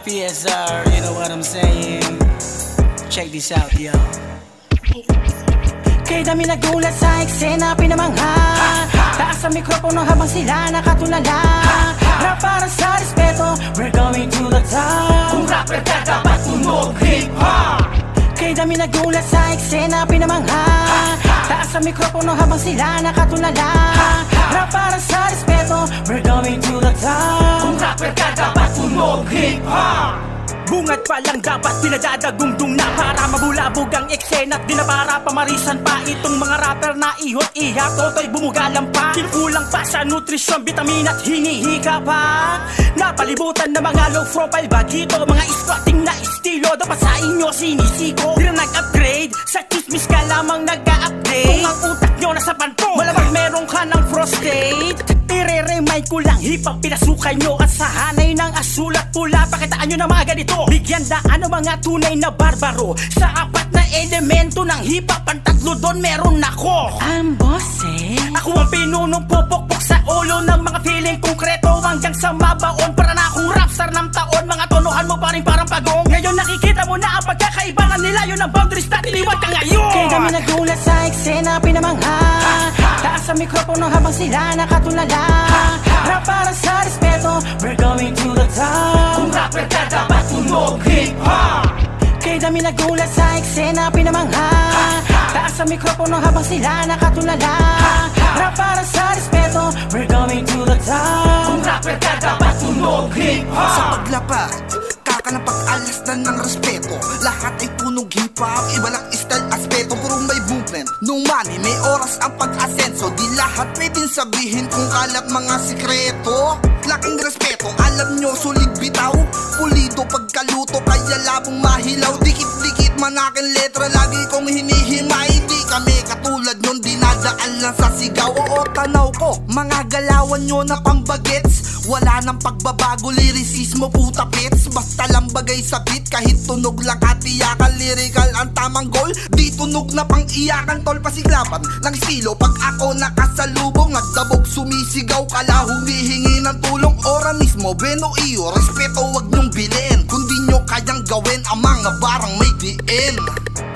PSR, you know what I'm saying? Check this out, yo. Kay dami nagulat sa eksena, pinamangha. Taas ang mikropono habang sila nakatulala. Rap para sa respeto, we're going to the top. Kung rapper ka dapat tunog hip-hop. Kay dami nagulat sa eksena, pinamangha. Taas ang mikropono habang sila nakatulala. Rap para sa respeto, we're going to the top. Kung rapper ka dapat tunog hip-hop. Bungat pa lang dapat pinadadagungdong na para mabulabog ang eksena at di na para pamarisan pa itong mga rapper na ihot iha. Toto'y bumugalang pa, kinukulang pa sa nutrisyon, vitamin at hinihika pa. Napalibutan ng mga low profile bagito, mga squatting na estilo. Dapat sa inyo sinisiko, di na nag-upgrade, sa chismis ka lamang nag-update. Kung ang utak nyo nasa pantong, malamang meron ka ng prostate. I-re-remind ko lang, hip-hop pinasukay nyo at sa hanay ng asul at pula. Pakitaan nyo na mga ganito, bigyan daan ng mga tunay na barbaro. Sa apat na elemento ng hip-hop, ang tatlo doon meron ako. Ang bossy. Ako ang pinunong pupukpok sa ulo ng mga feeling konkreto hanggang sa mabaon. Para na akong rapstar ng taon, mga tonohan mo pa rin parang pagong. Ngayon nakikita mo na ang pagkakaibangan nila, yun ang boundaries na tiniwan ka ngayon. Kaya kami nagulat sa eksena, pinamangha. Taas ang mikropono habang sila nakatulala. Rap para sa respeto, we're going to the top. Kung rapper ka dapat tunog hip-hop. Kaya dami nagulat sa eksena, pinamangha. Taas ang mikropono habang sila nakatulala. Rap para sa respeto, we're going to the top. Kung rapper ka dapat tunog hip-hop. Sa paglapag, kaka ng pag-alasdan ng respeto. Lahat ay tunog hip-hop, iba lang style aspeto. Puro may movement, no money, may oras ang pag-asenso. Di lahat pwedeng sabihin kung kalat mga sikreto. Laking respeto, alam nyo, sulig bitaw. Pulido pagkaluto, kaya labong mahilaw. Dikit-dikit man aking letra, lagi kong hinihimay. Di kami katulad nyon, dinadaan lang sa sigaw. Oo, tanaw ko, mga galawan nyo na pambagets. Wala nang pagbabago, lyricismo puta pits. Basta lang bagay sa beat, kahit tunog lang katiyakan. Lyrical ang tamang goal, di tunog na pang iyakan. Tol pasiglapan ng estilo, pag ako nakasalubong. Nagdabog sumisigaw, kala humihingi ng tulong. Ora mismo, bueno iyo, respeto wag nyong bilhin. Kung di nyo kayang gawin ang mga barang may diin.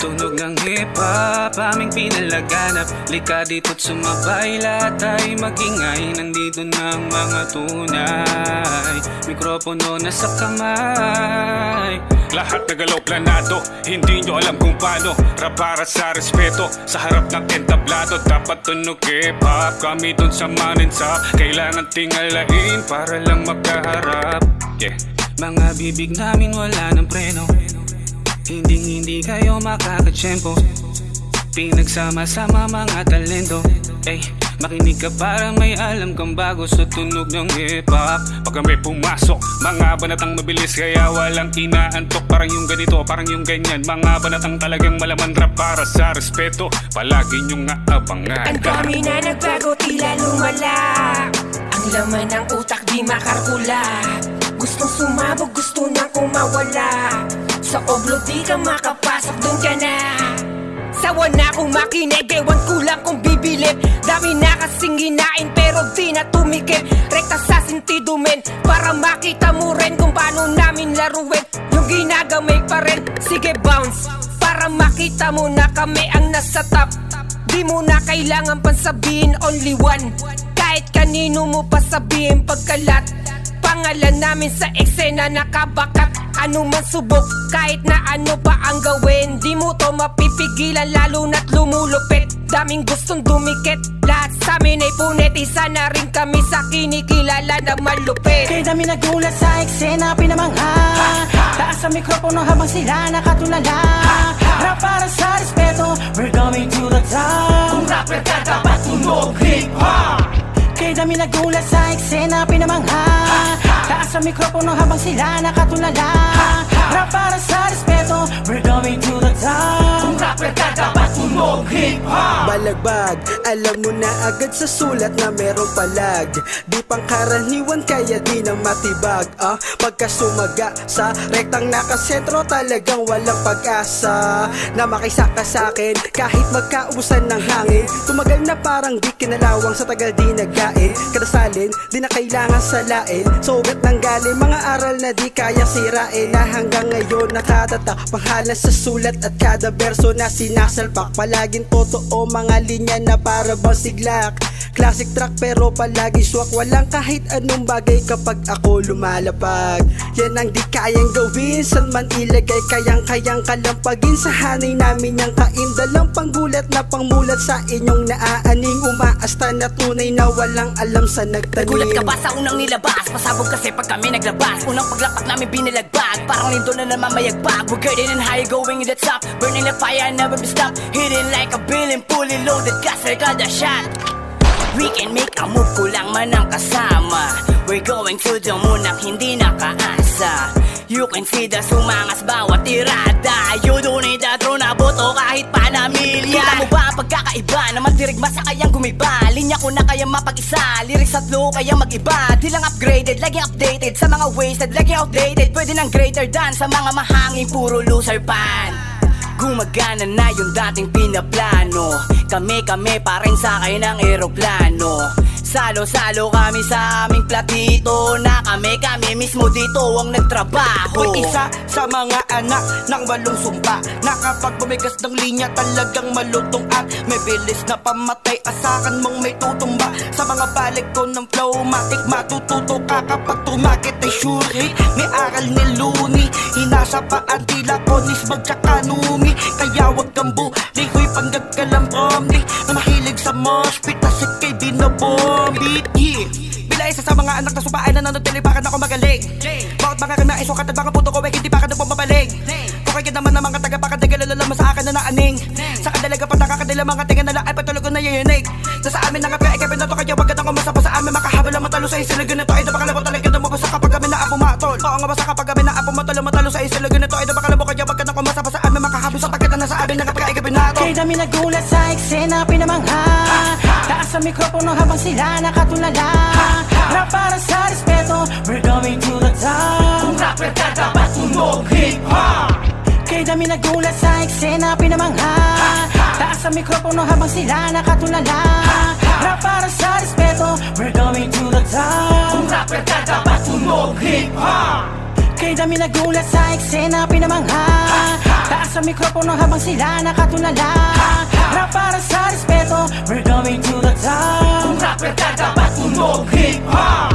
Tunog ng hip-hop, aming pinalaganap. Lika dito't sumabay, lahat ay magingay. Nandito na ang mga tunay, mikropono na sa kamay. Lahat nagalaw planado, hindi nyo alam kung paano. Rap para sa respeto, sa harap ng entablado. Dapat tunog hip-hop, kami dun sa maninsa. Kailangan tingalain para lang magkaharap. Yeah. Mga bibig namin wala ng preno, hindi kayo makakatsyempo. Pinagsama-sama mga talento. Ay, makinig ka para may alam kang bago sa tunog ng hip-hop. Pag kami pumasok, mga banatang mabilis, kaya walang inaantok. Parang yung ganito, parang yung ganyan. Mga banatang talagang malaman. Rap para sa respeto, palagi nyong aabangan. Ang dami na nagbago, tila lumala. Ang laman ng utak di makarkula. Gustong sumabog, gusto nang kumawala. Sa oblo di ka makapasok, dun ka na. Sawa na kung makinig, ewan ko lang kung bibilip. Dami na kasing hinain pero di na tumikip. Rekta sa sentido men, para makita mo rin kung paano namin laruin. Yung ginagamay pa rin, sige bounce. Para makita mo na kami ang nasa top. Di mo na kailangan pang sabihin only one. Kahit kanino mo pa sabihin pagkalat. Pangalan namin sa eksena nakabakat. Ano man subok, kahit na ano pa ang gawin. Di mo to mapipigilan lalo na't lumulupit. Daming gustong dumikit, lahat sa amin ay punit. Isa na rin kami sa kinikilala na malupit. Kaya dami nagulat sa eksena, pinamangha. Taas ang mikropono habang sila nakatulala. Rap para sa respeto, we're going to the top. Kung rapper ka dapat tunog hip-hop. Kaya dami nagulat sa eksena, pinamangha. Taas ang mikropono habang sila nakatulala. Rap para sa respeto, we're going to the top. Kung rapper ka dapat tunog hip-hop. balagbag. Alam mo na agad sa sulat na merong palag. Di pangkaraniwan kaya di na matibag. Pagka sumaga sa rektang nakasentro, talagang walang pag-asa na makisaka sa'kin kahit magkaubusan ng hangin. Tumagal na parang di kinalawang sa tagal di nagkain. Kadasalin, di na kailangan salain. Sugat ng galing, mga aral na di kaya sirain, na hanggang ngayon nakatatak. Pangalan sa sulat at kada verso na sinasalpak. Palaging totoo, mga linya na para bang siglak. Classic track pero palagi swak. Walang kahit anong bagay kapag ako lumalapag. Yan ang di kayang gawin, san man ilagay. Kayang-kayang kalampagin sa hanay namin yung kaindalang panggulat na pangmulat sa inyong naaaning. Umaasta na tunay na walang alam sa nagtanim. Nagulat ka ba sa unang nilabas? Pasabog kasi pag kami naglabas. Unang paglapak namin binalagbag, parang lindo na naman mayagbag. We're getting in high, going in the top, burning the fire, never be stopped. Hitting like a billion, fully loaded gas, I got the shot. We can make a move, kulang man ang kasama. We're going to the moon ang hindi nakaasa. You can see the sumangas bawat tirada. You don't need a drone na boto kahit pa na milya. Kita mo ba ang pagkakaiba na matirigma sa kayang gumiba? Linya ko na kaya mapag-isa, lyrics at flow kaya mag-iba. Di lang upgraded, laging updated sa mga wasted, laging outdated. Pwede nang greater than sa mga mahangin, puro loser pan. Gumagana na yung dating pinaplano. Kami pa rin sakay ng eroplano. Salo-salo kami sa aming platito, na kami mismo dito ang nagtrabaho. Ako'y isa sa mga anak ng walong sumpa, na kapag bumigas ng linya talagang malutong at may bilis na pamatay. Asakan mong may tutumba sa mga balik ko ng flow matic. Matututo ka kapag tumakit ay sure hit. May aral ni Looney, hinasa pa ang tila konis magkakanumi. Kaya wag kang buli, huy panggag ka lang omni, na mahilig sa mosh pit, tasik kay binabombit. Yeah, bila isa sa mga anak na supaan na nanotilipakan ako magaling. Bawat mga kanais sukat at mga puto ko ay hindi pa ka na pumabalik. Kukagin naman ng mga taga-pakadagalalala mo sa akin na naaning. Sa kadalaga pa nakakadala mga tinga nala ay patulog ko na yayanig. Nasa amin na nga pia ikapin na to, kaya wag ka nang umasa pa sa amin. Makahabal ang matalo sa isila ganito ay napakalabo talaga na mabasa kapag kami na apo matol. Oo nga basa kapag kami na apo matalo sa isila ganito ay napakalabo, kaya wag ka nang umasa pa sa amin. Makahabal sa pagkita na sa amin na kapag ikapin na to. Kay dami nagulat sa eksena pinamangha. Taas sa mikropono habang sila nakatulala. Rap para sa respeto, we're going to the top. Kung rapper ka dapat tunog hip-hop. Kay dami nagulat sa eksena pinamangha. Taas sa mikropono habang sila nakatulala. Rap para sa respeto, we're going to the top. Kung rapper ka dapat tunog hip-hop. Kay dami nagulat sa eksena pinamangha. Taas sa mikropono habang sila nakatulala. Rap para sa respeto, we're going to the top. Kung rapper ka dapat tunog hip-hop.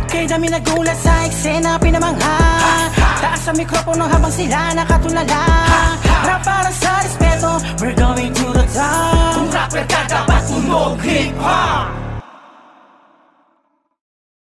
Kay dami nagulat sa eksena pinamangha. Taas sa mikropono habang sila nakatulala. Rap para sa respeto, we're going to the top. Kung rapper ka dapat tunog hip-hop.